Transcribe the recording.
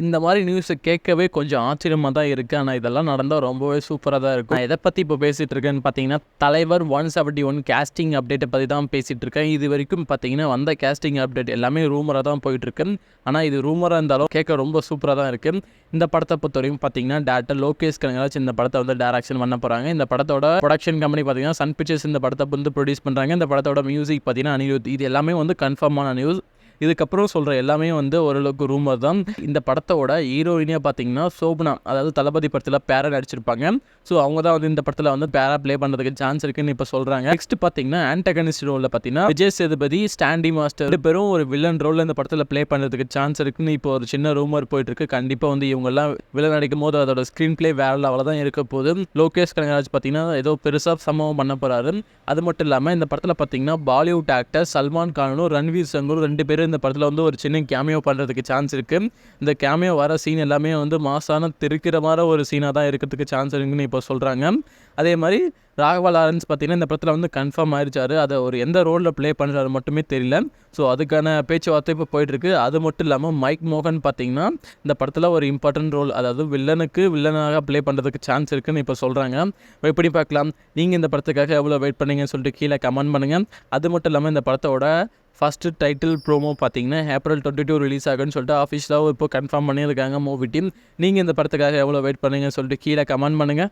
இந்த மாதிரி நியூஸை கேட்கவே கொஞ்சம் ஆச்சரியமாக தான் இருக்குது. ஆனால் இதெல்லாம் நடந்தால் ரொம்பவே சூப்பராக தான் இருக்கும். நான் எதை பற்றி இப்போ பேசிகிட்டு இருக்கேன்னு பார்த்தீங்கன்னா, தலைவர் 171 கேஸ்டிங் அப்டேட்டை பற்றி தான் பேசிகிட்டு இருக்கேன். இது வரைக்கும் பார்த்தீங்கன்னா வந்த கேஸ்டிங் அப்டேட் எல்லாமே ரூமராக தான் போயிட்டுருக்கு. ஆனால் இது ரூமராக இருந்தாலும் கேட்க ரொம்ப சூப்பராக தான் இருக்குது. இந்த படத்தை பொறுத்த வரைக்கும் பார்த்தீங்கன்னா டேரக்டர் லோகேஷ் கனகராஜ் இந்த படத்தை வந்து டைரக்ஷன் பண்ண போகிறாங்க. இந்த படத்தோட ப்ரொடக்ஷன் கம்பெனி பார்த்தீங்கன்னா சன் பிக்சர்ஸ் இந்த படத்தை வந்து ப்ரொடியூஸ் பண்ணுறாங்க. இந்த படத்தோட மியூசிக் பார்த்தீங்கன்னா அனிருத். இது எல்லாமே வந்து கன்ஃபார்மான நியூஸ். இதுக்கப்புறம் சொல்கிற எல்லாமே வந்து ஓரளவுக்கு ரூமர் தான். இந்த படத்தோட ஹீரோயினியாக பார்த்தீங்கன்னா சோபனா, அதாவது தளபதி படத்தில் பேரா நடிச்சிருப்பாங்க. ஸோ அவங்க தான் வந்து இந்த படத்தில் வந்து பேரா ப்ளே பண்ணுறதுக்கு சான்ஸ் இருக்குன்னு இப்போ சொல்கிறாங்க. நெக்ஸ்ட் பார்த்தீங்கன்னா ஆன்டகனிஸ்ட் ரோலில் பார்த்தீங்கன்னா விஜய் சேதுபதி, ஸ்டாண்டி மாஸ்டர் 2 பேரும் ஒரு வில்லன் ரோலில் இந்த படத்தில் ப்ளே பண்ணுறதுக்கு சான்ஸ் இருக்குன்னு இப்போ ஒரு சின்ன ரூமர் போயிட்டுருக்கு. கண்டிப்பாக வந்து இவங்கெல்லாம் வில்லன் நடிக்கும் போது அதோட ஸ்க்ரீன் ப்ளே வேற லெவலில் தான் இருக்க போது. லோகேஷ் கனகராஜ் பார்த்தீங்கன்னா ஏதோ பெருசாக சம்பவம் பண்ண போகிறாரு. அது மட்டும் இல்லாமல் இந்த படத்தில் பார்த்தீங்கன்னா பாலிவுட் ஆக்டர் சல்மான் கானும் ரன்வீர் சங்கரும் 2 பேரும் இந்த படத்தில் வந்து ஒரு சின்ன கேமியோ பண்ணுறதுக்கு சான்ஸ் இருக்குது. இந்த கேமியோ வர சீன் எல்லாமே வந்து மாசான தெரிக்கிற மாதிரி ஒரு சீனாக தான் இருக்கிறதுக்கு சான்ஸ் இருக்குன்னு இப்போ சொல்கிறாங்க. அதே மாதிரி ராகவா லாரன்ஸ் பார்த்தீங்கன்னா இந்த படத்தில் வந்து கன்ஃபார்ம் ஆயிடுச்சாரு. அதை ஒரு எந்த ரோலில் ப்ளே பண்ணுறாரு மட்டுமே தெரியல. ஸோ அதுக்கான பேச்சுவார்த்தை இப்போ போயிட்டுருக்கு. அது மட்டும் இல்லாமல் மைக் மோகன் பார்த்தீங்கன்னா இந்த படத்தில் ஒரு இம்பார்ட்டன்ட் ரோல், அதாவது வில்லனாக ப்ளே பண்ணுறதுக்கு சான்ஸ் இருக்குன்னு இப்போ சொல்கிறாங்க. எப்படி பார்க்கலாம். நீங்கள் இந்த படத்துக்காக எவ்வளோ வெயிட் பண்ணீங்கன்னு சொல்லிட்டு கீழே கமெண்ட் பண்ணுங்கள். அது மட்டும் இல்லாமல் இந்த படத்தோட ஃபஸ்ட்டு டைட்டில் ப்ரோமோ பார்த்தீங்கன்னா ஏப்ரல் 22 ரிலீஸ் ஆகுன்னு சொல்லிட்டு ஆஃபீஷியலாக இப்போ கன்ஃபார்ம் பண்ணியிருக்காங்க மூவி டீம். நீங்கள் இந்த படத்துக்காக எவ்வளோ வெயிட் பண்ணீங்கன்னு சொல்லிட்டு கீழே கமெண்ட் பண்ணுங்கள்.